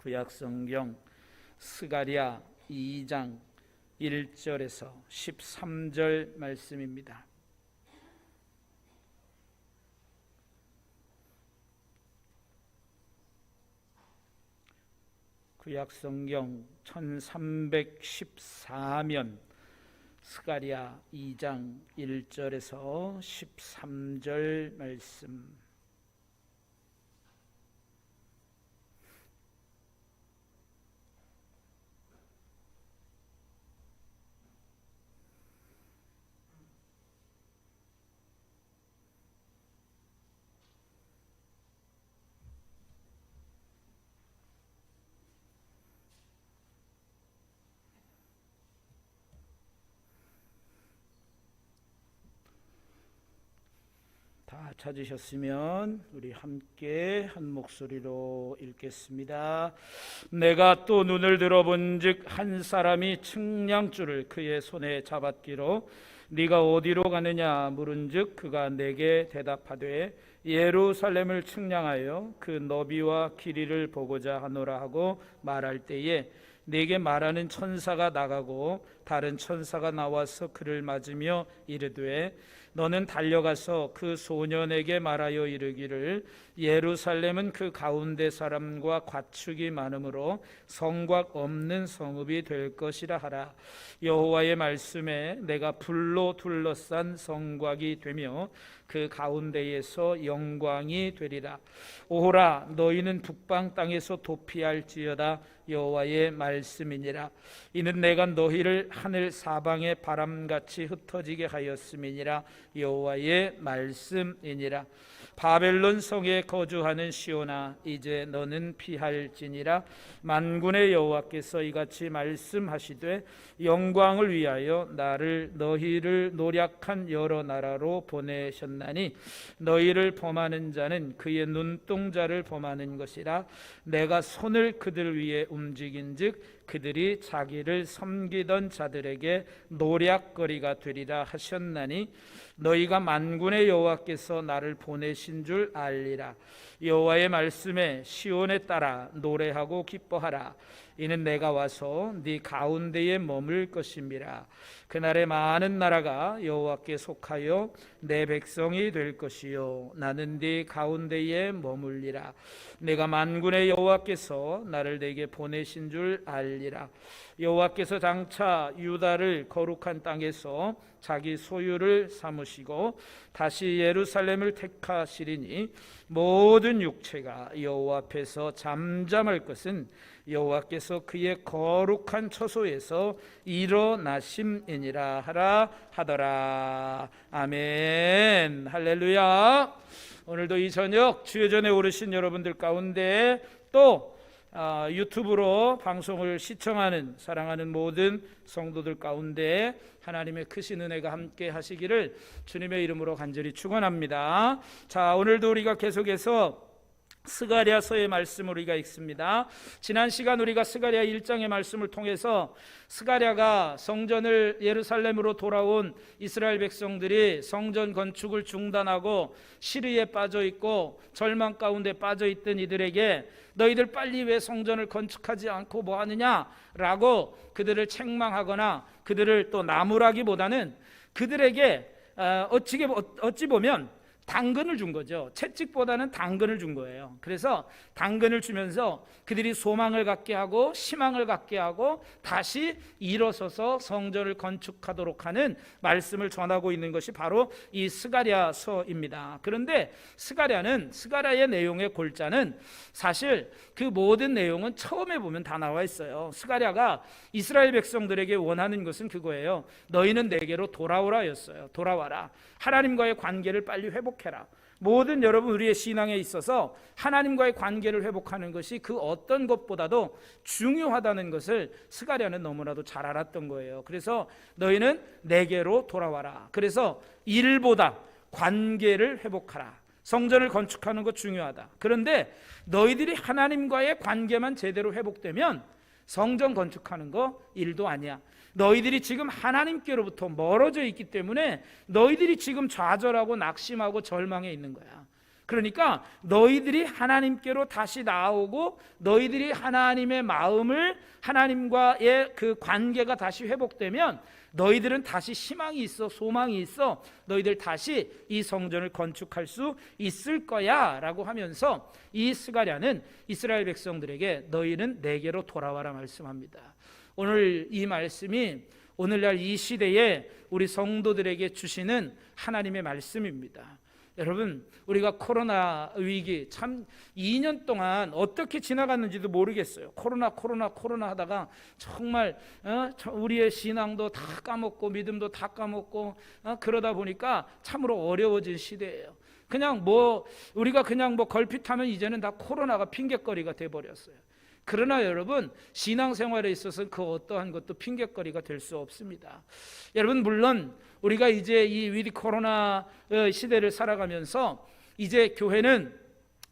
구약성경 스가랴 2장 1절에서 13절 말씀입니다. 구약성경 1314면 스가랴 2장 1절에서 13절 말씀. 다 찾으셨으면 우리 함께 한 목소리로 읽겠습니다. 내가 또 눈을 들어본즉 한 사람이 측량줄을 그의 손에 잡았기로 네가 어디로 가느냐 물은즉 그가 내게 대답하되 예루살렘을 측량하여 그 너비와 길이를 보고자 하노라 하고 말할 때에 내게 말하는 천사가 나가고 다른 천사가 나와서 그를 맞으며 이르되 너는 달려가서 그 소년에게 말하여 이르기를 예루살렘은 그 가운데 사람과 과축이 많으므로 성곽 없는 성읍이 될 것이라 하라. 여호와의 말씀에 내가 불로 둘러싼 성곽이 되며 그 가운데에서 영광이 되리라. 오호라 너희는 북방 땅에서 도피할지어다. 여호와의 말씀이니라. 이는 내가 너희를 하늘 사방의 바람같이 흩어지게 하였음이니라. 여호와의 말씀이니라. 바벨론 성에 거주하는 시온아 이제 너는 피할지니라. 만군의 여호와께서 이같이 말씀하시되 영광을 위하여 나를 너희를 노략한 여러 나라로 보내셨나니 너희를 범하는 자는 그의 눈동자를 범하는 것이라. 내가 손을 그들 위에 움직인즉 그들이 자기를 섬기던 자들에게 노략거리가 되리라 하셨나니 너희가 만군의 여호와께서 나를 보내신 줄 알리라. 여호와의 말씀에 시온에 따라 노래하고 기뻐하라. 이는 내가 와서 네 가운데에 머물 것임이라. 그날에 많은 나라가 여호와께 속하여 내 백성이 될 것이요 나는 네 가운데에 머물리라. 내가 만군의 여호와께서 나를 내게 보내신 줄 알리라. 여호와께서 장차 유다를 거룩한 땅에서 자기 소유를 삼으시고 다시 예루살렘을 택하시리니 모든 육체가 여호와 앞에서 잠잠할 것은 여호와께서 그의 거룩한 처소에서 일어나심이니라 하라 하더라. 아멘. 할렐루야. 오늘도 이 저녁 주의 전에 오르신 여러분들 가운데 또 유튜브로 방송을 시청하는 사랑하는 모든 성도들 가운데 하나님의 크신 은혜가 함께 하시기를 주님의 이름으로 간절히 축원합니다. 자, 오늘도 우리가 계속해서 스가랴서의 말씀을 우리가 읽습니다. 지난 시간 우리가 스가랴 1장의 말씀을 통해서 스가랴가 성전을 예루살렘으로 돌아온 이스라엘 백성들이 성전 건축을 중단하고 시리에 빠져 있고 절망 가운데 빠져 있던 이들에게 너희들 빨리 왜 성전을 건축하지 않고 뭐 하느냐라고 그들을 책망하거나 그들을 또 나무라기보다는 그들에게 어찌 보면 당근을 준 거죠. 채찍보다는 당근을 준 거예요. 그래서 당근을 주면서 그들이 소망을 갖게 하고 희망을 갖게 하고 다시 일어서서 성전을 건축하도록 하는 말씀을 전하고 있는 것이 바로 이 스가랴서입니다. 그런데 스가랴의 내용의 골자는 사실 그 모든 내용은 처음에 보면 다 나와 있어요. 스가랴가 이스라엘 백성들에게 원하는 것은 그거예요. 너희는 내게로 돌아오라였어요. 돌아와라. 하나님과의 관계를 빨리 회복해라. 모든 여러분 우리의 신앙에 있어서 하나님과의 관계를 회복하는 것이 그 어떤 것보다도 중요하다는 것을 스가랴는 너무나도 잘 알았던 거예요. 그래서 너희는 내게로 돌아와라. 그래서 일보다 관계를 회복하라. 성전을 건축하는 것 중요하다. 그런데 너희들이 하나님과의 관계만 제대로 회복되면 성전 건축하는 거 일도 아니야. 너희들이 지금 하나님께로부터 멀어져 있기 때문에 너희들이 지금 좌절하고 낙심하고 절망해 있는 거야. 그러니까 너희들이 하나님께로 다시 나오고 너희들이 하나님의 마음을, 하나님과의 그 관계가 다시 회복되면 너희들은 다시 희망이 있어, 소망이 있어, 너희들 다시 이 성전을 건축할 수 있을 거야 라고 하면서 이 스가랴는 이스라엘 백성들에게 너희는 내게로 돌아와라 말씀합니다. 오늘 이 말씀이 오늘날 이 시대에 우리 성도들에게 주시는 하나님의 말씀입니다. 여러분, 우리가 코로나 위기 참 2년 동안 어떻게 지나갔는지도 모르겠어요. 코로나 하다가 정말 우리의 신앙도 다 까먹고 믿음도 다 까먹고 그러다 보니까 참으로 어려워진 시대예요. 우리가 그냥 걸핏하면 이제는 다 코로나가 핑계거리가 돼버렸어요. 그러나 여러분, 신앙생활에 있어서 그 어떠한 것도 핑계거리가 될 수 없습니다. 여러분, 물론 우리가 이제 이 위드 코로나 시대를 살아가면서 이제 교회는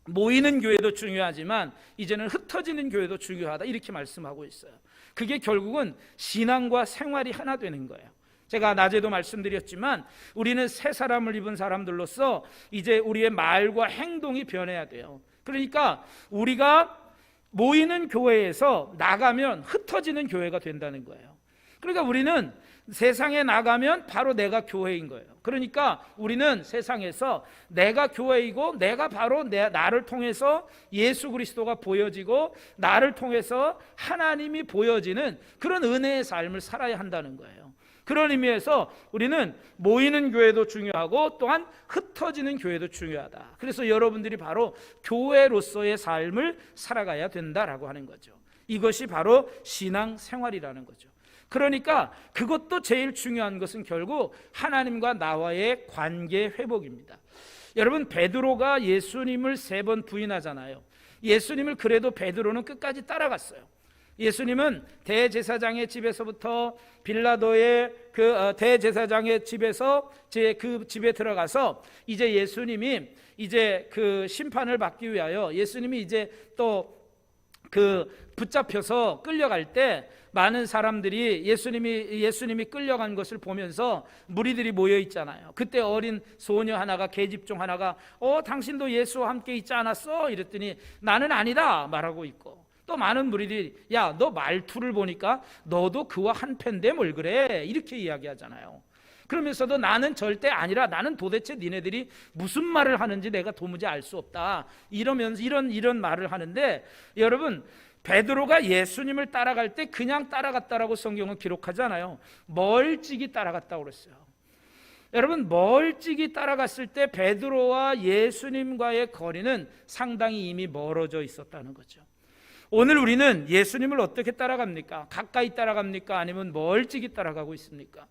모이는 교회도 중요하지만 이제는 흩어지는 교회도 중요하다 이렇게 말씀하고 있어요. 그게 결국은 신앙과 생활이 하나 되는 거예요. 제가 낮에도 말씀드렸지만 우리는 새 사람을 입은 사람들로서 이제 우리의 말과 행동이 변해야 돼요. 그러니까 우리가 모이는 교회에서 나가면 흩어지는 교회가 된다는 거예요. 그러니까 우리는 세상에 나가면 바로 내가 교회인 거예요. 그러니까 우리는 세상에서 내가 교회이고 내가 바로 나를 통해서 예수 그리스도가 보여지고 나를 통해서 하나님이 보여지는 그런 은혜의 삶을 살아야 한다는 거예요. 그런 의미에서 우리는 모이는 교회도 중요하고 또한 흩어지는 교회도 중요하다. 그래서 여러분들이 바로 교회로서의 삶을 살아가야 된다라고 하는 거죠. 이것이 바로 신앙생활이라는 거죠. 그러니까 그것도 제일 중요한 것은 결국 하나님과 나와의 관계 회복입니다. 여러분, 베드로가 예수님을 3번 부인하잖아요. 예수님을 그래도 베드로는 끝까지 따라갔어요. 예수님은 대제사장의 집에서부터 빌라도의 그 대제사장의 집에서 그 집에 들어가서 이제 예수님이 이제 그 심판을 받기 위하여 예수님이 이제 또 그 붙잡혀서 끌려갈 때 많은 사람들이 예수님이 끌려간 것을 보면서 무리들이 모여 있잖아요. 그때 어린 소녀 하나가, 계집종 하나가 당신도 예수와 함께 있지 않았어? 이랬더니 나는 아니다 말하고 있고, 또 많은 무리들이 야, 너 말투를 보니까 너도 그와 한 편인데 뭘 그래? 이렇게 이야기하잖아요. 그러면서도 나는 절대 아니라, 나는 도대체 니네들이 무슨 말을 하는지 내가 도무지 알 수 없다 이러면서 이런 말을 하는데, 여러분, 베드로가 예수님을 따라갈 때 그냥 따라갔다라고 성경은 기록하지 않아요. 멀찍이 따라갔다고 그랬어요. 여러분, 멀찍이 따라갔을 때 베드로와 예수님과의 거리는 상당히 이미 멀어져 있었다는 거죠. 오늘 우리는 예수님을 어떻게 따라갑니까? 가까이 따라갑니까? 아니면 멀찍이 따라가고 있습니까?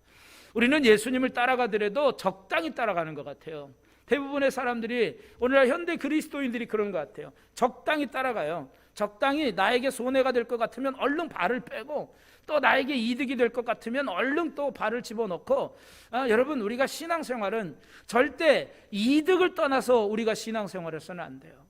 우리는 예수님을 따라가더라도 적당히 따라가는 것 같아요. 대부분의 사람들이, 오늘날 현대 그리스도인들이 그런 것 같아요. 적당히 따라가요. 적당히 나에게 손해가 될 것 같으면 얼른 발을 빼고, 또 나에게 이득이 될 것 같으면 얼른 또 발을 집어넣고. 여러분, 우리가 신앙생활은 절대 이득을 떠나서 우리가 신앙생활을 해서는 안 돼요.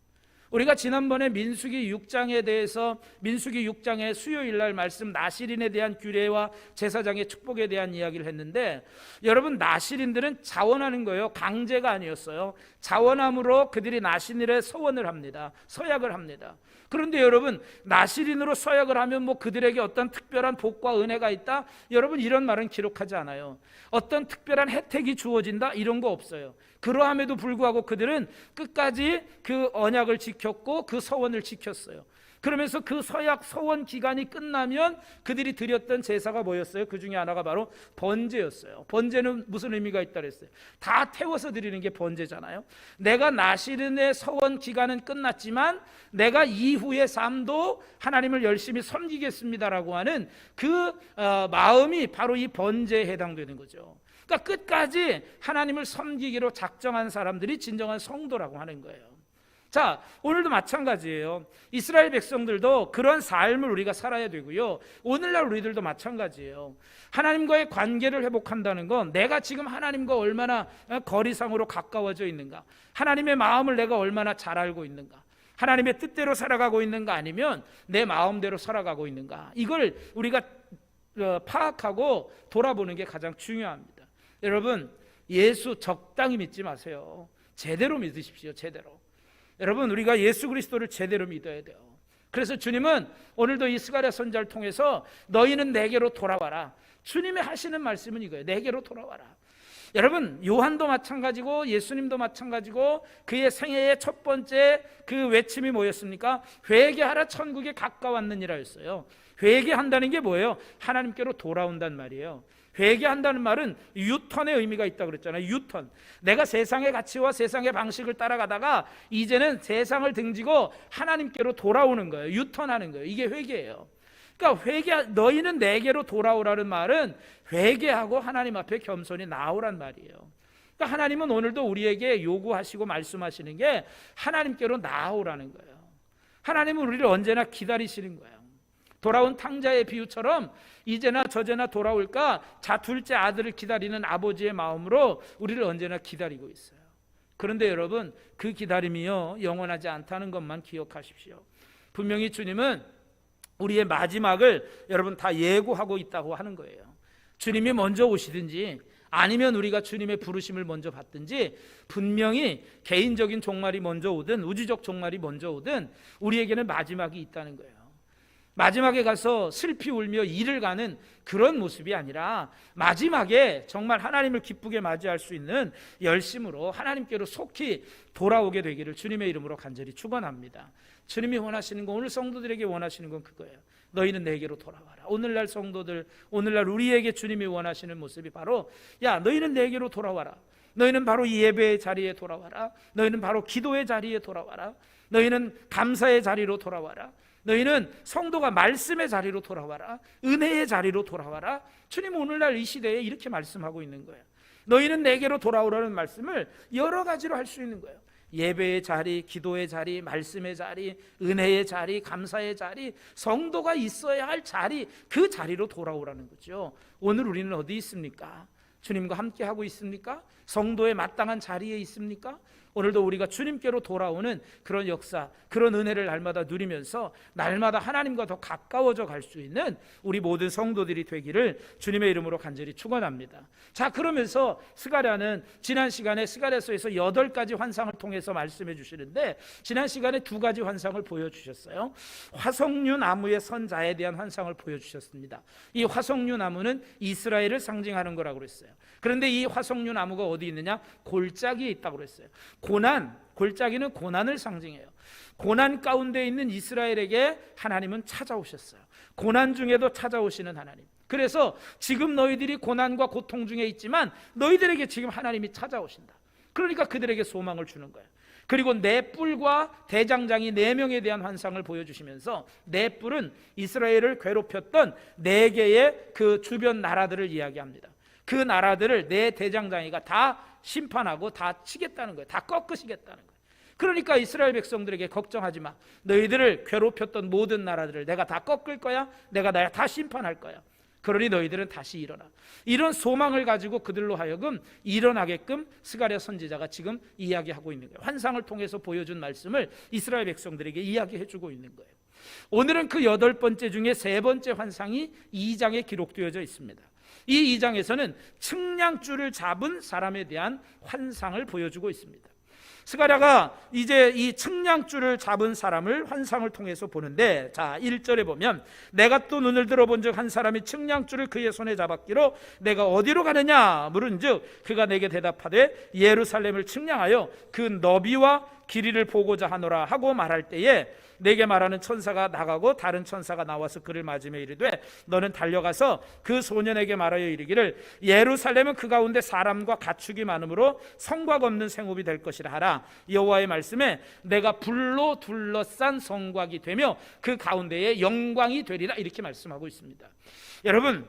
우리가 지난번에 민수기 6장에 대해서, 민수기 6장의 수요일 날 말씀 나실인에 대한 규례와 제사장의 축복에 대한 이야기를 했는데, 여러분, 나실인들은 자원하는 거예요. 강제가 아니었어요. 자원함으로 그들이 나실인의 서원을 합니다. 서약을 합니다. 그런데 여러분, 나실인으로 서약을 하면 뭐 그들에게 어떤 특별한 복과 은혜가 있다? 여러분, 이런 말은 기록하지 않아요. 어떤 특별한 혜택이 주어진다? 이런 거 없어요. 그러함에도 불구하고 그들은 끝까지 그 언약을 지켰고 그 서원을 지켰어요. 그러면서 그 서원 기간이 끝나면 그들이 드렸던 제사가 뭐였어요? 그 중에 하나가 바로 번제였어요. 번제는 무슨 의미가 있다 그랬어요? 다 태워서 드리는 게 번제잖아요. 내가 나실인의 서원 기간은 끝났지만 내가 이후의 삶도 하나님을 열심히 섬기겠습니다라고 하는 그 마음이 바로 이 번제에 해당되는 거죠. 그러니까 끝까지 하나님을 섬기기로 작정한 사람들이 진정한 성도라고 하는 거예요. 자, 오늘도 마찬가지예요. 이스라엘 백성들도 그런 삶을 우리가 살아야 되고요. 오늘날 우리들도 마찬가지예요. 하나님과의 관계를 회복한다는 건 내가 지금 하나님과 얼마나 거리상으로 가까워져 있는가, 하나님의 마음을 내가 얼마나 잘 알고 있는가, 하나님의 뜻대로 살아가고 있는가, 아니면 내 마음대로 살아가고 있는가, 이걸 우리가 파악하고 돌아보는 게 가장 중요합니다. 여러분, 예수 적당히 믿지 마세요. 제대로 믿으십시오. 제대로. 여러분, 우리가 예수 그리스도를 제대로 믿어야 돼요. 그래서 주님은 오늘도 이 스가랴 선지자를 통해서 너희는 내게로 돌아와라. 주님이 하시는 말씀은 이거예요. 내게로 돌아와라. 여러분, 요한도 마찬가지고 예수님도 마찬가지고 그의 생애의 첫 번째 그 외침이 뭐였습니까? 회개하라, 천국에 가까웠느니라 했어요. 회개한다는 게 뭐예요? 하나님께로 돌아온다는 말이에요. 회개한다는 말은 유턴의 의미가 있다고 그랬잖아요. 유턴. 내가 세상의 가치와 세상의 방식을 따라가다가 이제는 세상을 등지고 하나님께로 돌아오는 거예요. 유턴하는 거예요. 이게 회개예요. 그러니까 너희는 내게로 돌아오라는 말은 회개하고 하나님 앞에 겸손히 나오란 말이에요. 그러니까 하나님은 오늘도 우리에게 요구하시고 말씀하시는 게 하나님께로 나오라는 거예요. 하나님은 우리를 언제나 기다리시는 거예요. 돌아온 탕자의 비유처럼 이제나 저제나 돌아올까 둘째 아들을 기다리는 아버지의 마음으로 우리를 언제나 기다리고 있어요. 그런데 여러분, 그 기다림이요 영원하지 않다는 것만 기억하십시오. 분명히 주님은 우리의 마지막을 여러분 다 예고하고 있다고 하는 거예요. 주님이 먼저 오시든지 아니면 우리가 주님의 부르심을 먼저 받든지 분명히 개인적인 종말이 먼저 오든 우주적 종말이 먼저 오든 우리에게는 마지막이 있다는 거예요. 마지막에 가서 슬피 울며 이를 가는 그런 모습이 아니라 마지막에 정말 하나님을 기쁘게 맞이할 수 있는 열심으로 하나님께로 속히 돌아오게 되기를 주님의 이름으로 간절히 축원합니다. 주님이 원하시는 건, 오늘 성도들에게 원하시는 건 그거예요. 너희는 내게로 돌아와라. 오늘날 성도들, 오늘날 우리에게 주님이 원하시는 모습이 바로, 야, 너희는 내게로 돌아와라. 너희는 바로 이 예배의 자리에 돌아와라. 너희는 바로 기도의 자리에 돌아와라. 너희는 감사의 자리로 돌아와라. 너희는 성도가 말씀의 자리로 돌아와라. 은혜의 자리로 돌아와라. 주님 오늘날 이 시대에 이렇게 말씀하고 있는 거예요. 너희는 내게로 돌아오라는 말씀을 여러 가지로 할 수 있는 거예요. 예배의 자리, 기도의 자리, 말씀의 자리, 은혜의 자리, 감사의 자리, 성도가 있어야 할 자리, 그 자리로 돌아오라는 거죠. 오늘 우리는 어디 있습니까? 주님과 함께 하고 있습니까? 성도의 마땅한 자리에 있습니까? 오늘도 우리가 주님께로 돌아오는 그런 역사, 그런 은혜를 날마다 누리면서 날마다 하나님과 더 가까워져 갈 수 있는 우리 모든 성도들이 되기를 주님의 이름으로 간절히 축원합니다. 자, 그러면서 스가랴는 지난 시간에 스가랴서에서 8가지 환상을 통해서 말씀해 주시는데 지난 시간에 2가지 환상을 보여주셨어요. 화석류 나무의 선자에 대한 환상을 보여주셨습니다. 이 화석류 나무는 이스라엘을 상징하는 거라고 그랬어요. 그런데 이 화석류 나무가 어디 있느냐? 골짜기에 있다고 그랬어요. 골짜기는 고난을 상징해요. 고난 가운데 있는 이스라엘에게 하나님은 찾아오셨어요. 고난 중에도 찾아오시는 하나님. 그래서 지금 너희들이 고난과 고통 중에 있지만 너희들에게 지금 하나님이 찾아오신다. 그러니까 그들에게 소망을 주는 거예요. 그리고 네 뿔과 대장장이 4명에 대한 환상을 보여주시면서 네 뿔은 이스라엘을 괴롭혔던 4개의 그 주변 나라들을 이야기합니다. 그 나라들을 네 대장장이가 다 심판하고 다 치겠다는 거예요. 다 꺾으시겠다는 거예요. 그러니까 이스라엘 백성들에게 걱정하지 마. 너희들을 괴롭혔던 모든 나라들을 내가 다 꺾을 거야. 내가 다 심판할 거야. 그러니 너희들은 다시 일어나. 이런 소망을 가지고 그들로 하여금 일어나게끔 스가랴 선지자가 지금 이야기하고 있는 거예요. 환상을 통해서 보여준 말씀을 이스라엘 백성들에게 이야기해주고 있는 거예요. 오늘은 그 8번째 중에 3번째 환상이 2장에 기록되어져 있습니다. 이 2장에서는 측량줄을 잡은 사람에 대한 환상을 보여주고 있습니다. 스가랴가 이제 이 측량줄을 잡은 사람을 환상을 통해서 보는데, 자 1절에 보면 내가 또 눈을 들어본즉 한 사람이 측량줄을 그의 손에 잡았기로 내가 어디로 가느냐 물은즉 그가 내게 대답하되 예루살렘을 측량하여 그 너비와 길이를 보고자 하노라 하고 말할 때에 내게 말하는 천사가 나가고 다른 천사가 나와서 그를 맞으며 이르되 너는 달려가서 그 소년에게 말하여 이르기를 예루살렘은 그 가운데 사람과 가축이 많으므로 성곽 없는 생업이 될 것이라 하라. 여호와의 말씀에 내가 불로 둘러싼 성곽이 되며 그 가운데에 영광이 되리라, 이렇게 말씀하고 있습니다. 여러분,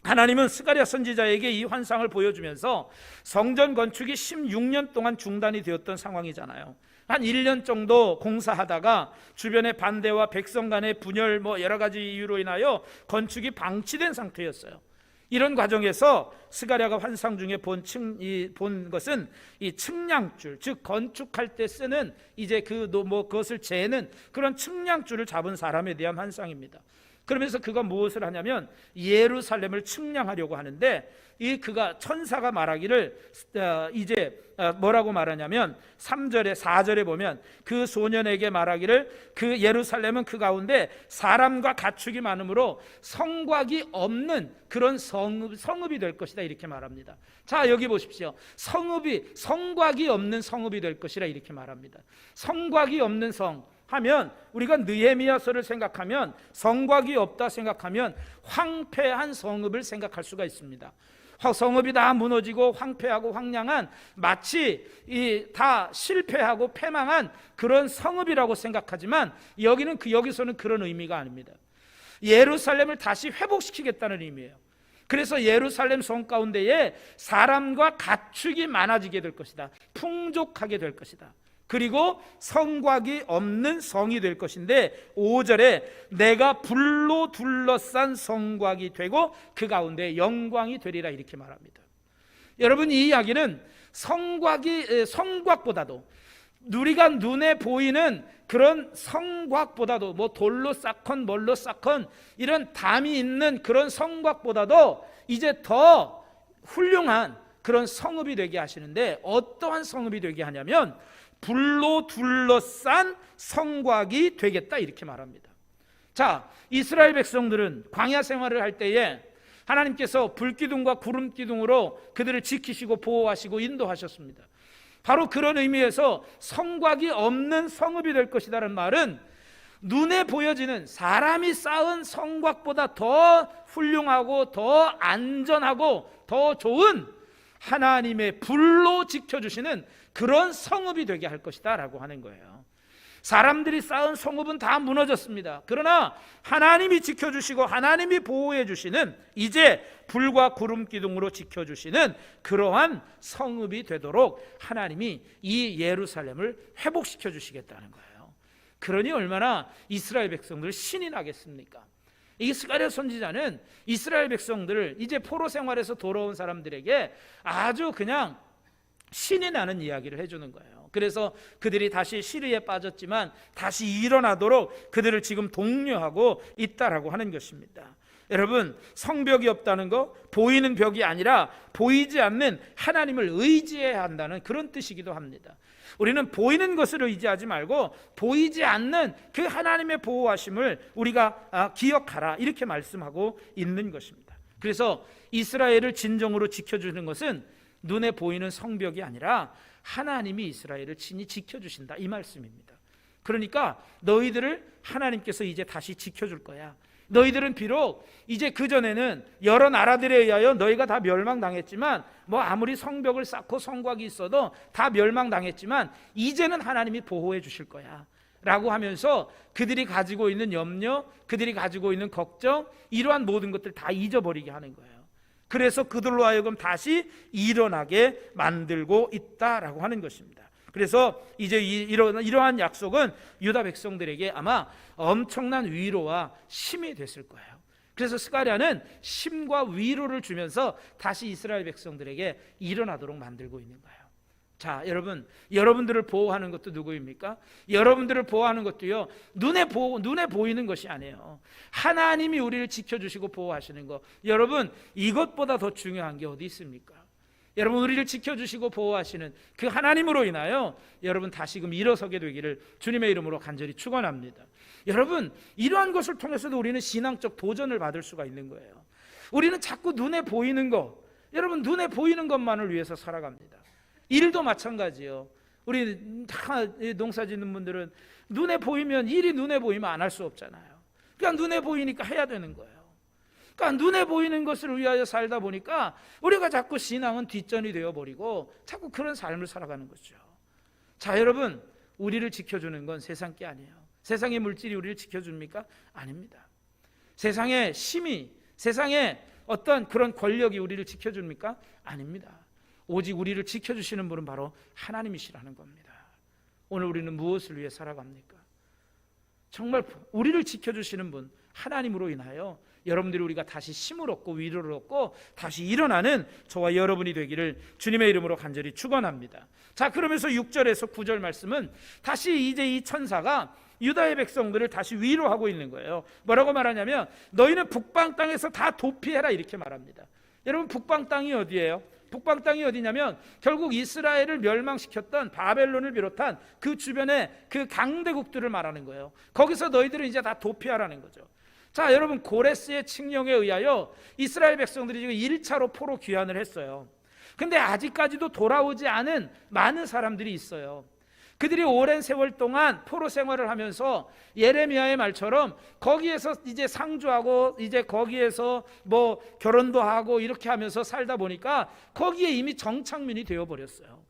하나님은 스가랴 선지자에게 이 환상을 보여주면서 성전 건축이 16년 동안 중단이 되었던 상황이잖아요. 한 1년 정도 공사하다가 주변의 반대와 백성 간의 분열 여러 가지 이유로 인하여 건축이 방치된 상태였어요. 이런 과정에서 스가랴가 환상 중에 본 것은 이 측량줄, 즉 건축할 때 쓰는 이제 그것을 재는 그런 측량줄을 잡은 사람에 대한 환상입니다. 그러면서 그가 무엇을 하냐면 예루살렘을 측량하려고 하는데, 이 그가 천사가 말하기를 이제 뭐라고 말하냐면 3절에 4절에 보면 그 소년에게 말하기를 그 예루살렘은 그 가운데 사람과 가축이 많으므로 성곽이 없는 그런 성읍이 될 것이다, 이렇게 말합니다. 자, 여기 보십시오. 성곽이 없는 성읍이 될 것이라 이렇게 말합니다. 성곽이 없는 성 하면, 우리가 느헤미야서를 생각하면, 성곽이 없다 생각하면 황폐한 성읍을 생각할 수가 있습니다. 성읍이 다 무너지고 황폐하고 황량한, 마치 다 실패하고 패망한 그런 성읍이라고 생각하지만, 여기서는 그런 의미가 아닙니다. 예루살렘을 다시 회복시키겠다는 의미예요. 그래서 예루살렘 성 가운데에 사람과 가축이 많아지게 될 것이다. 풍족하게 될 것이다. 그리고 성곽이 없는 성이 될 것인데, 5절에 내가 불로 둘러싼 성곽이 되고 그 가운데 영광이 되리라, 이렇게 말합니다. 여러분, 이 이야기는 성곽보다도, 우리가 눈에 보이는 그런 성곽보다도, 뭐 돌로 쌓건 뭘로 쌓건 이런 담이 있는 그런 성곽보다도 이제 더 훌륭한 그런 성읍이 되게 하시는데, 어떠한 성읍이 되게 하냐면 불로 둘러싼 성곽이 되겠다, 이렇게 말합니다. 자, 이스라엘 백성들은 광야 생활을 할 때에 하나님께서 불기둥과 구름기둥으로 그들을 지키시고 보호하시고 인도하셨습니다. 바로 그런 의미에서 성곽이 없는 성읍이 될 것이라는 말은, 눈에 보여지는 사람이 쌓은 성곽보다 더 훌륭하고 더 안전하고 더 좋은 하나님의 불로 지켜주시는 그런 성읍이 되게 할 것이다 라고 하는 거예요. 사람들이 쌓은 성읍은 다 무너졌습니다. 그러나 하나님이 지켜주시고 하나님이 보호해 주시는, 이제 불과 구름 기둥으로 지켜주시는 그러한 성읍이 되도록 하나님이 이 예루살렘을 회복시켜 주시겠다는 거예요. 그러니 얼마나 이스라엘 백성들 신이 나겠습니까? 이 스가랴 선지자는 이스라엘 백성들을 이제 포로 생활에서 돌아온 사람들에게 아주 그냥 신이 나는 이야기를 해주는 거예요. 그래서 그들이 다시 시리에 빠졌지만 다시 일어나도록 그들을 지금 독려하고 있다라고 하는 것입니다. 여러분, 성벽이 없다는 거, 보이는 벽이 아니라 보이지 않는 하나님을 의지해야 한다는 그런 뜻이기도 합니다. 우리는 보이는 것을 의지하지 말고 보이지 않는 그 하나님의 보호하심을 우리가 기억하라, 이렇게 말씀하고 있는 것입니다. 그래서 이스라엘을 진정으로 지켜주는 것은 눈에 보이는 성벽이 아니라 하나님이 이스라엘을 친히 지켜주신다, 이 말씀입니다. 그러니까 너희들을 하나님께서 이제 다시 지켜줄 거야. 너희들은 비록 이제 그전에는 여러 나라들에 의하여 너희가 다 멸망당했지만, 뭐 아무리 성벽을 쌓고 성곽이 있어도 다 멸망당했지만 이제는 하나님이 보호해 주실 거야 라고 하면서 그들이 가지고 있는 염려, 그들이 가지고 있는 걱정, 이러한 모든 것들 다 잊어버리게 하는 거예요. 그래서 그들로 하여금 다시 일어나게 만들고 있다라고 하는 것입니다. 그래서 이제 이러한 약속은 유다 백성들에게 아마 엄청난 위로와 힘이 됐을 거예요. 그래서 스가랴는 힘과 위로를 주면서 다시 이스라엘 백성들에게 일어나도록 만들고 있는 거예요. 자, 여러분, 여러분들을 보호하는 것도 누구입니까? 여러분들을 보호하는 것도요, 눈에 보이는 것이 아니에요. 하나님이 우리를 지켜주시고 보호하시는 것, 여러분, 이것보다 더 중요한 게 어디 있습니까? 여러분, 우리를 지켜주시고 보호하시는 그 하나님으로 인하여 여러분 다시금 일어서게 되기를 주님의 이름으로 간절히 축원합니다. 여러분, 이러한 것을 통해서도 우리는 신앙적 도전을 받을 수가 있는 거예요. 우리는 자꾸 눈에 보이는 것, 여러분, 눈에 보이는 것만을 위해서 살아갑니다. 일도 마찬가지예요. 우리 다 농사 짓는 분들은 눈에 보이면, 일이 눈에 보이면 안 할 수 없잖아요. 그러니까 눈에 보이니까 해야 되는 거예요. 그러니까 눈에 보이는 것을 위하여 살다 보니까 우리가 자꾸 신앙은 뒷전이 되어버리고 자꾸 그런 삶을 살아가는 거죠. 자, 여러분, 우리를 지켜주는 건 세상 게 아니에요. 세상의 물질이 우리를 지켜줍니까? 아닙니다. 세상의 힘이, 세상의 어떤 그런 권력이 우리를 지켜줍니까? 아닙니다. 오직 우리를 지켜주시는 분은 바로 하나님이시라는 겁니다. 오늘 우리는 무엇을 위해 살아갑니까? 정말 우리를 지켜주시는 분 하나님으로 인하여 여러분들이 우리가 다시 힘을 얻고 위로를 얻고 다시 일어나는 저와 여러분이 되기를 주님의 이름으로 간절히 축원합니다. 자, 그러면서 6절에서 9절 말씀은 다시 이제 이 천사가 유다의 백성들을 다시 위로하고 있는 거예요. 뭐라고 말하냐면 너희는 북방 땅에서 다 도피해라 이렇게 말합니다. 여러분 북방 땅이 어디예요? 북방 땅이 어디냐면 결국 이스라엘을 멸망시켰던 바벨론을 비롯한 그 주변의 그 강대국들을 말하는 거예요. 거기서 너희들은 이제 다 도피하라는 거죠. 자, 여러분 고레스의 칙령에 의하여 이스라엘 백성들이 지금 1차로 포로 귀환을 했어요. 근데 아직까지도 돌아오지 않은 많은 사람들이 있어요. 그들이 오랜 세월 동안 포로 생활을 하면서 예레미야의 말처럼 거기에서 이제 상주하고 이제 거기에서 뭐 결혼도 하고 이렇게 하면서 살다 보니까 거기에 이미 정착민이 되어버렸어요.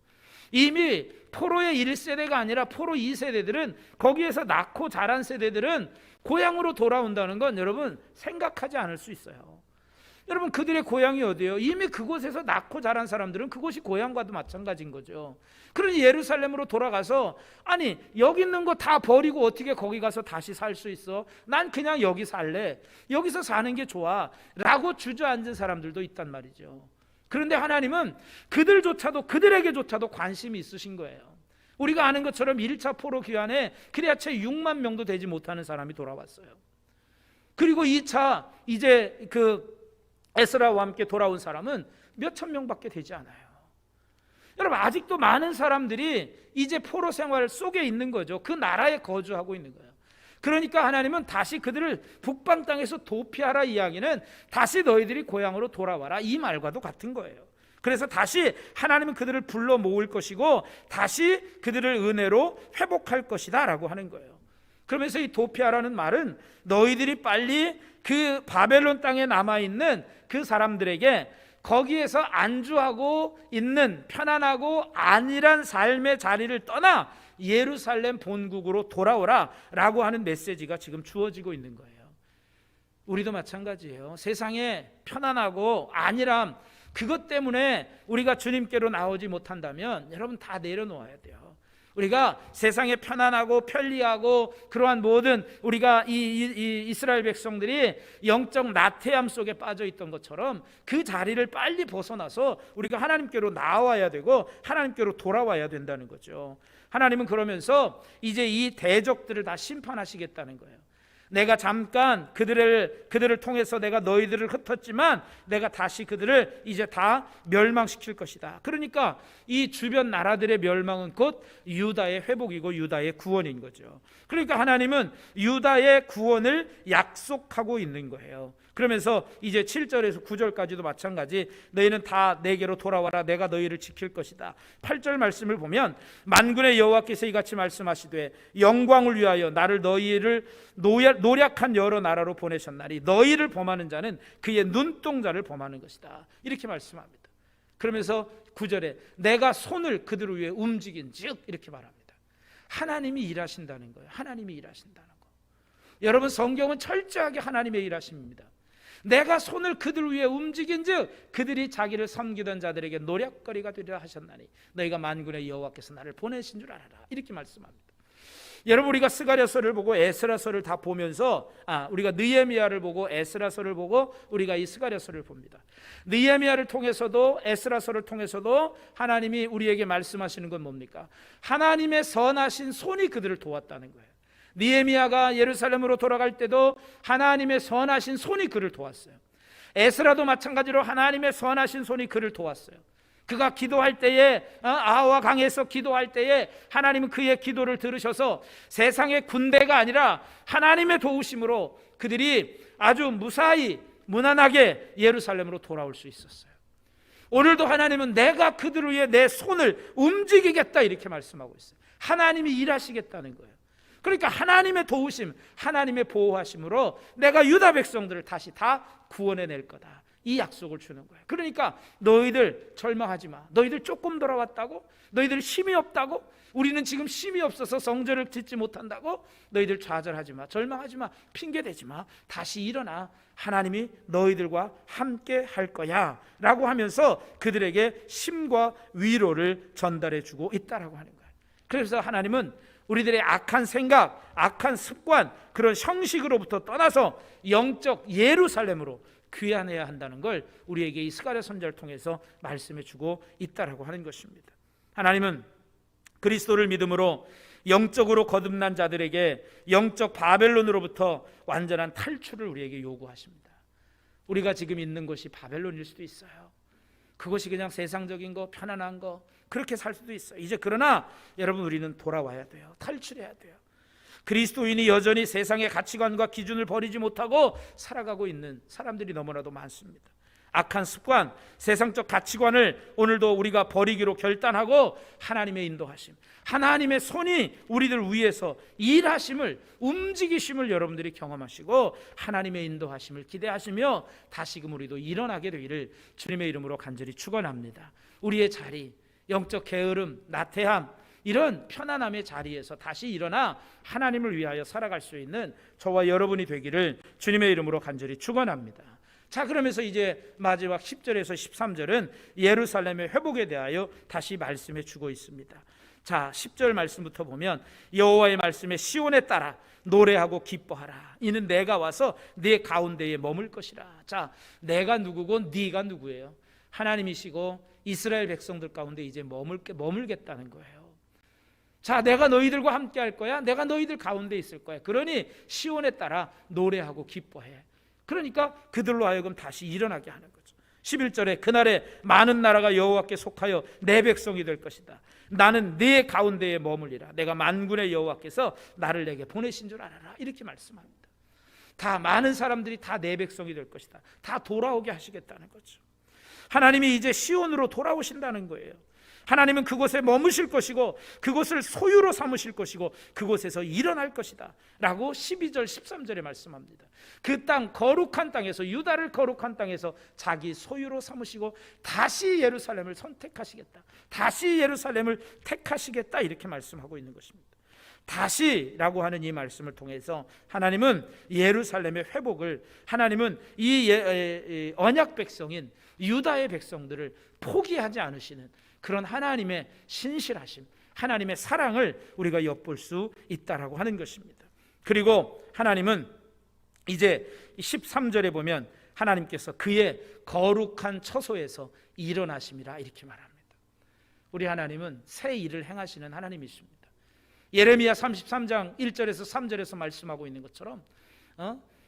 이미 포로의 1세대가 아니라 포로 2세대들은 거기에서 낳고 자란 세대들은 고향으로 돌아온다는 건 여러분 생각하지 않을 수 있어요. 여러분 그들의 고향이 어디예요? 이미 그곳에서 낳고 자란 사람들은 그곳이 고향과도 마찬가지인 거죠. 그러니 예루살렘으로 돌아가서 아니 여기 있는 거 다 버리고 어떻게 거기 가서 다시 살 수 있어? 난 그냥 여기 살래. 여기서 사는 게 좋아 라고 주저앉은 사람들도 있단 말이죠. 그런데 하나님은 그들에게조차도 관심이 있으신 거예요. 우리가 아는 것처럼 1차 포로 귀환에 그래야 채 6만 명도 되지 못하는 사람이 돌아왔어요. 그리고 2차 이제 에스라와 함께 돌아온 사람은 몇천 명밖에 되지 않아요. 여러분 아직도 많은 사람들이 이제 포로 생활 속에 있는 거죠. 그 나라에 거주하고 있는 거예요. 그러니까 하나님은 다시 그들을 북방 땅에서 도피하라 이야기는 다시 너희들이 고향으로 돌아와라 이 말과도 같은 거예요. 그래서 다시 하나님은 그들을 불러 모을 것이고 다시 그들을 은혜로 회복할 것이다 라고 하는 거예요. 그러면서 이 도피하라는 말은 너희들이 빨리 그 바벨론 땅에 남아있는 그 사람들에게 거기에서 안주하고 있는 편안하고 안일한 삶의 자리를 떠나 예루살렘 본국으로 돌아오라 라고 하는 메시지가 지금 주어지고 있는 거예요. 우리도 마찬가지예요. 세상에 편안하고 안일함 그것 때문에 우리가 주님께로 나오지 못한다면 여러분 다 내려놓아야 돼요. 우리가 세상에 편안하고 편리하고 그러한 모든 우리가 이 이스라엘 백성들이 영적 나태함 속에 빠져 있던 것처럼 그 자리를 빨리 벗어나서 우리가 하나님께로 나와야 되고 하나님께로 돌아와야 된다는 거죠. 하나님은 그러면서 이제 이 대적들을 다 심판하시겠다는 거예요. 내가 잠깐 그들을 통해서 내가 너희들을 흩었지만 내가 다시 그들을 이제 다 멸망시킬 것이다. 그러니까 이 주변 나라들의 멸망은 곧 유다의 회복이고 유다의 구원인 거죠. 그러니까 하나님은 유다의 구원을 약속하고 있는 거예요. 그러면서 이제 7절에서 9절까지도 마찬가지 너희는 다 내게로 돌아와라 내가 너희를 지킬 것이다. 8절 말씀을 보면 만군의 여호와께서 이같이 말씀하시되 영광을 위하여 나를 너희를 노략한 여러 나라로 보내셨나니 너희를 범하는 자는 그의 눈동자를 범하는 것이다. 이렇게 말씀합니다. 그러면서 9절에 내가 손을 그들을 위해 움직인즉 이렇게 말합니다. 하나님이 일하신다는 거예요. 하나님이 일하신다는 거. 여러분 성경은 철저하게 하나님의 일하심입니다. 내가 손을 그들 위해 움직인즉 그들이 자기를 섬기던 자들에게 노략거리가 되리라 하셨나니 너희가 만군의 여호와께서 나를 보내신 줄 알아라. 이렇게 말씀합니다. 여러분 우리가 스가랴서를 보고 에스라서를 다 보면서 우리가 느헤미야를 보고 에스라서를 보고 우리가 이 스가랴서를 봅니다. 느헤미야를 통해서도 에스라서를 통해서도 하나님이 우리에게 말씀하시는 건 뭡니까? 하나님의 선하신 손이 그들을 도왔다는 거예요. 느헤미야가 예루살렘으로 돌아갈 때도 하나님의 선하신 손이 그를 도왔어요. 에스라도 마찬가지로 하나님의 선하신 손이 그를 도왔어요. 그가 기도할 때에 아와 강에서 기도할 때에 하나님은 그의 기도를 들으셔서 세상의 군대가 아니라 하나님의 도우심으로 그들이 아주 무사히 무난하게 예루살렘으로 돌아올 수 있었어요. 오늘도 하나님은 내가 그들을 위해 내 손을 움직이겠다 이렇게 말씀하고 있어요. 하나님이 일하시겠다는 거예요. 그러니까 하나님의 도우심, 하나님의 보호하심으로 내가 유다 백성들을 다시 다 구원해낼 거다. 이 약속을 주는 거예요. 그러니까 너희들 절망하지 마. 너희들 조금 돌아왔다고? 너희들 힘이 없다고? 우리는 지금 힘이 없어서 성전을 짓지 못한다고? 너희들 좌절하지 마. 절망하지 마. 핑계대지 마. 다시 일어나. 하나님이 너희들과 함께 할 거야 라고 하면서 그들에게 힘과 위로를 전달해 주고 있다라고 하는 거예요. 그래서 하나님은 우리들의 악한 생각, 악한 습관, 그런 형식으로부터 떠나서 영적 예루살렘으로 귀환해야 한다는 걸 우리에게 이 스가랴 선지자를 통해서 말씀해 주고 있다라고 하는 것입니다. 하나님은 그리스도를 믿음으로 영적으로 거듭난 자들에게 영적 바벨론으로부터 완전한 탈출을 우리에게 요구하십니다. 우리가 지금 있는 곳이 바벨론일 수도 있어요. 그것이 그냥 세상적인 거, 편안한 거, 그렇게 살 수도 있어요. 이제 그러나 여러분, 우리는 돌아와야 돼요. 탈출해야 돼요. 그리스도인이 여전히 세상의 가치관과 기준을 버리지 못하고 살아가고 있는 사람들이 너무나도 많습니다. 악한 습관, 세상적 가치관을 오늘도 우리가 버리기로 결단하고 하나님의 인도하심, 하나님의 손이 우리들 위해서 일하심을, 움직이심을 여러분들이 경험하시고 하나님의 인도하심을 기대하시며 다시금 우리도 일어나게 되기를 주님의 이름으로 간절히 축원합니다. 우리의 자리, 영적 게으름, 나태함, 이런 편안함의 자리에서 다시 일어나 하나님을 위하여 살아갈 수 있는 저와 여러분이 되기를 주님의 이름으로 간절히 축원합니다. 자, 그러면서 이제 마지막 10절에서 13절은 예루살렘의 회복에 대하여 다시 말씀해 주고 있습니다. 자, 10절 말씀부터 보면 여호와의 말씀에 시온에 따라 노래하고 기뻐하라. 이는 내가 와서 네 가운데에 머물 것이라. 자, 내가 누구고 네가 누구예요? 하나님이시고 이스라엘 백성들 가운데 이제 머물겠다는 거예요. 자, 내가 너희들과 함께 할 거야. 내가 너희들 가운데 있을 거야. 그러니 시온에 따라 노래하고 기뻐해. 그러니까 그들로 하여금 다시 일어나게 하는 거죠. 11절에 그날에 많은 나라가 여호와께 속하여 내 백성이 될 것이다. 나는 네 가운데에 머물리라. 내가 만군의 여호와께서 나를 내게 보내신 줄 알아라. 이렇게 말씀합니다. 다 많은 사람들이 다 내 백성이 될 것이다. 다 돌아오게 하시겠다는 거죠. 하나님이 이제 시온으로 돌아오신다는 거예요. 하나님은 그곳에 머무실 것이고 그곳을 소유로 삼으실 것이고 그곳에서 일어날 것이다 라고 12절 13절에 말씀합니다. 그 땅, 거룩한 땅에서, 유다를 거룩한 땅에서 자기 소유로 삼으시고 다시 예루살렘을 선택하시겠다, 다시 예루살렘을 택하시겠다, 이렇게 말씀하고 있는 것입니다. 다시라고 하는 이 말씀을 통해서 하나님은 예루살렘의 회복을, 하나님은 이 언약 백성인 유다의 백성들을 포기하지 않으시는 그런 하나님의 신실하심, 하나님의 사랑을 우리가 엿볼 수 있다라고 하는 것입니다. 그리고 하나님은 이제 13절에 보면 하나님께서 그의 거룩한 처소에서 일어나심이라 이렇게 말합니다. 우리 하나님은 새 일을 행하시는 하나님이십니다. 예레미야 33장 1절에서 3절에서 말씀하고 있는 것처럼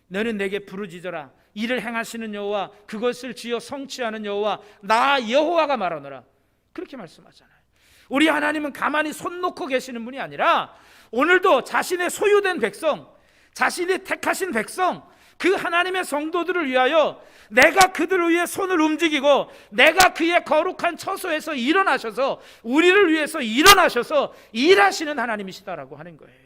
너는 내게 부르짖어라. 일을 행하시는 여호와, 그것을 지어 성취하는 여호와, 나 여호와가 말하노라. 그렇게 말씀하잖아요. 우리 하나님은 가만히 손 놓고 계시는 분이 아니라 오늘도 자신의 소유된 백성, 자신이 택하신 백성, 그 하나님의 성도들을 위하여 내가 그들을 위해 손을 움직이고 내가 그의 거룩한 처소에서 일어나셔서 우리를 위해서 일어나셔서 일하시는 하나님이시다라고 하는 거예요.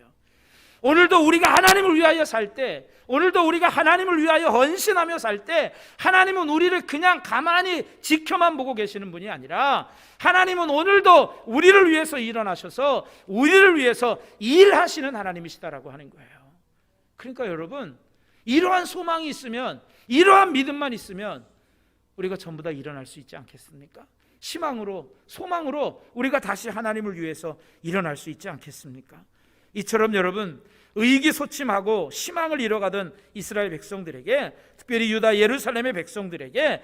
오늘도 우리가 하나님을 위하여 살 때, 오늘도 우리가 하나님을 위하여 헌신하며 살 때 하나님은 우리를 그냥 가만히 지켜만 보고 계시는 분이 아니라 하나님은 오늘도 우리를 위해서 일어나셔서 우리를 위해서 일하시는 하나님이시다라고 하는 거예요. 그러니까 여러분, 이러한 소망이 있으면, 이러한 믿음만 있으면 우리가 전부 다 일어날 수 있지 않겠습니까? 희망으로, 소망으로 우리가 다시 하나님을 위해서 일어날 수 있지 않겠습니까? 이처럼 여러분, 의기소침하고 희망을 잃어가던 이스라엘 백성들에게, 특별히 유다 예루살렘의 백성들에게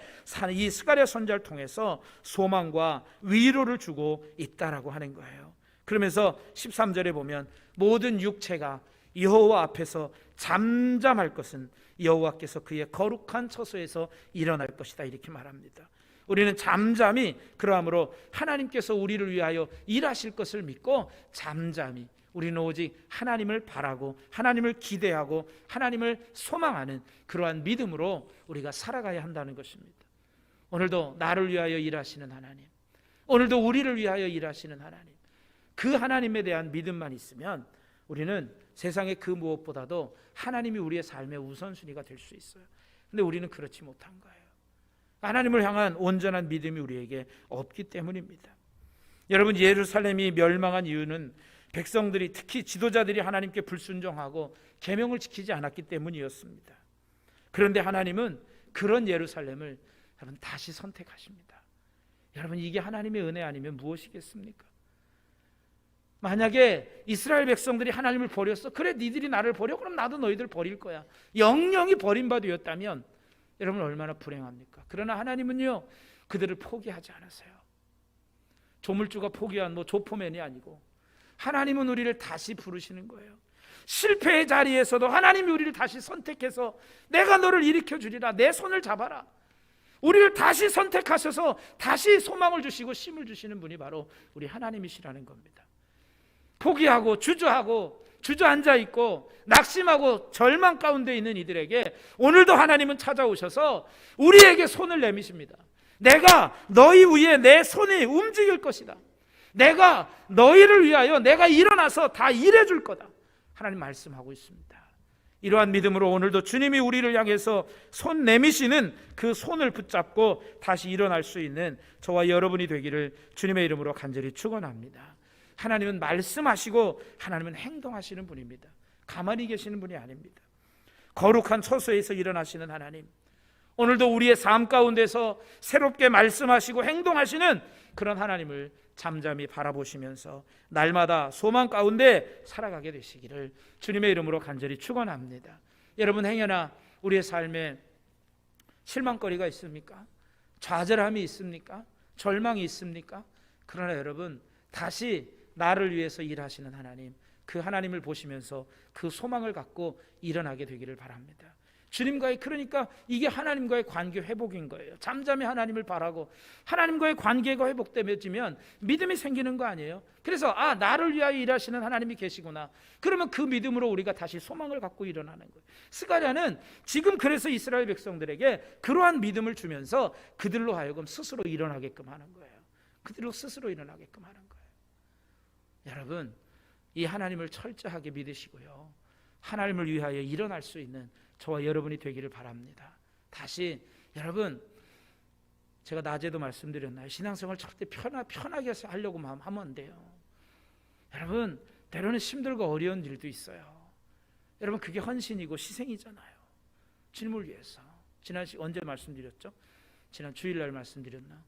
이 스가랴 선지자를 통해서 소망과 위로를 주고 있다라고 하는 거예요. 그러면서 13절에 보면 모든 육체가 여호와 앞에서 잠잠할 것은 여호와께서 그의 거룩한 처소에서 일어날 것이다, 이렇게 말합니다. 우리는 잠잠히, 그러므로 하나님께서 우리를 위하여 일하실 것을 믿고 잠잠히 우리는 오직 하나님을 바라고 하나님을 기대하고 하나님을 소망하는 그러한 믿음으로 우리가 살아가야 한다는 것입니다. 오늘도 나를 위하여 일하시는 하나님, 오늘도 우리를 위하여 일하시는 하나님, 그 하나님에 대한 믿음만 있으면 우리는 세상의 그 무엇보다도 하나님이 우리의 삶의 우선순위가 될 수 있어요. 근데 우리는 그렇지 못한 거예요. 하나님을 향한 온전한 믿음이 우리에게 없기 때문입니다. 여러분, 예루살렘이 멸망한 이유는 백성들이, 특히 지도자들이 하나님께 불순종하고 계명을 지키지 않았기 때문이었습니다. 그런데 하나님은 그런 예루살렘을 여러분 다시 선택하십니다. 여러분, 이게 하나님의 은혜 아니면 무엇이겠습니까? 만약에 이스라엘 백성들이 하나님을 버렸어, 그래 니들이 나를 버려, 그럼 나도 너희들 버릴 거야, 영영이 버림받았다면 여러분 얼마나 불행합니까? 그러나 하나님은요, 그들을 포기하지 않으세요. 조물주가 포기한 조포맨이 아니고, 하나님은 우리를 다시 부르시는 거예요. 실패의 자리에서도 하나님이 우리를 다시 선택해서 내가 너를 일으켜 주리라, 내 손을 잡아라. 우리를 다시 선택하셔서 다시 소망을 주시고 힘을 주시는 분이 바로 우리 하나님이시라는 겁니다. 포기하고 주저앉아 있고 낙심하고 절망 가운데 있는 이들에게 오늘도 하나님은 찾아오셔서 우리에게 손을 내미십니다. 내가 너희 위에 내 손이 움직일 것이다. 내가 너희를 위하여 내가 일어나서 다 일해줄 거다. 하나님 말씀하고 있습니다. 이러한 믿음으로 오늘도 주님이 우리를 향해서 손 내미시는 그 손을 붙잡고 다시 일어날 수 있는 저와 여러분이 되기를 주님의 이름으로 간절히 축원합니다. 하나님은 말씀하시고 하나님은 행동하시는 분입니다. 가만히 계시는 분이 아닙니다. 거룩한 처소에서 일어나시는 하나님, 오늘도 우리의 삶 가운데서 새롭게 말씀하시고 행동하시는 그런 하나님을 잠잠히 바라보시면서 날마다 소망 가운데 살아가게 되시기를 주님의 이름으로 간절히 축원합니다. 여러분, 행여나 우리의 삶에 실망거리가 있습니까? 좌절함이 있습니까? 절망이 있습니까? 그러나 여러분, 다시 나를 위해서 일하시는 하나님, 그 하나님을 보시면서 그 소망을 갖고 일어나게 되기를 바랍니다. 주님과의, 그러니까 이게 하나님과의 관계 회복인 거예요. 잠잠히 하나님을 바라고 하나님과의 관계가 회복되면 믿음이 생기는 거 아니에요? 그래서 나를 위하여 일하시는 하나님이 계시구나. 그러면 그 믿음으로 우리가 다시 소망을 갖고 일어나는 거예요. 스가랴는 지금 그래서 이스라엘 백성들에게 그러한 믿음을 주면서 그들로 하여금 스스로 일어나게끔 하는 거예요. 그들로 스스로 일어나게끔 하는 거예요. 여러분, 이 하나님을 철저하게 믿으시고요, 하나님을 위하여 일어날 수 있는 저와 여러분이 되기를 바랍니다. 다시 여러분, 제가 낮에도 말씀드렸나요? 신앙생활 절대 편하게 하려고 하면 안 돼요. 여러분, 때로는 힘들고 어려운 일도 있어요. 여러분, 그게 헌신이고 희생이잖아요. 주님을 위해서. 지난 언제 말씀드렸죠? 지난 주일날 말씀드렸나?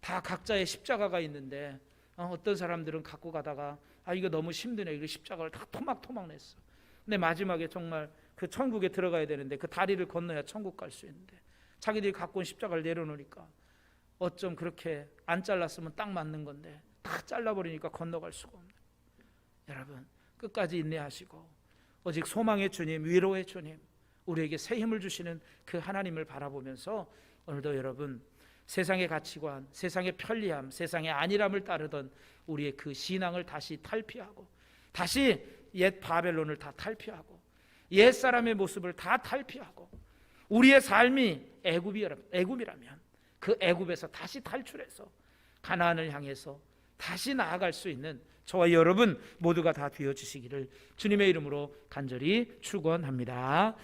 다 각자의 십자가가 있는데 어떤 사람들은 갖고 가다가 이거 너무 힘드네, 이거 십자가를 다 토막토막 냈어. 근데 마지막에 정말 그 천국에 들어가야 되는데 그 다리를 건너야 천국 갈 수 있는데 자기들이 갖고 온 십자가를 내려놓으니까 어쩜 그렇게 안 잘랐으면 딱 맞는 건데 다 잘라버리니까 건너갈 수가 없는. 여러분, 끝까지 인내하시고 오직 소망의 주님, 위로의 주님, 우리에게 새 힘을 주시는 그 하나님을 바라보면서 오늘도 여러분, 세상의 가치관, 세상의 편리함, 세상의 안일함을 따르던 우리의 그 신앙을 다시 탈피하고 다시 옛 바벨론을 다 탈피하고 옛 사람의 모습을 다 탈피하고 우리의 삶이 애굽이라면 그 애굽에서 다시 탈출해서 가나안을 향해서 다시 나아갈 수 있는 저와 여러분 모두가 다 되어주시기를 주님의 이름으로 간절히 축원합니다.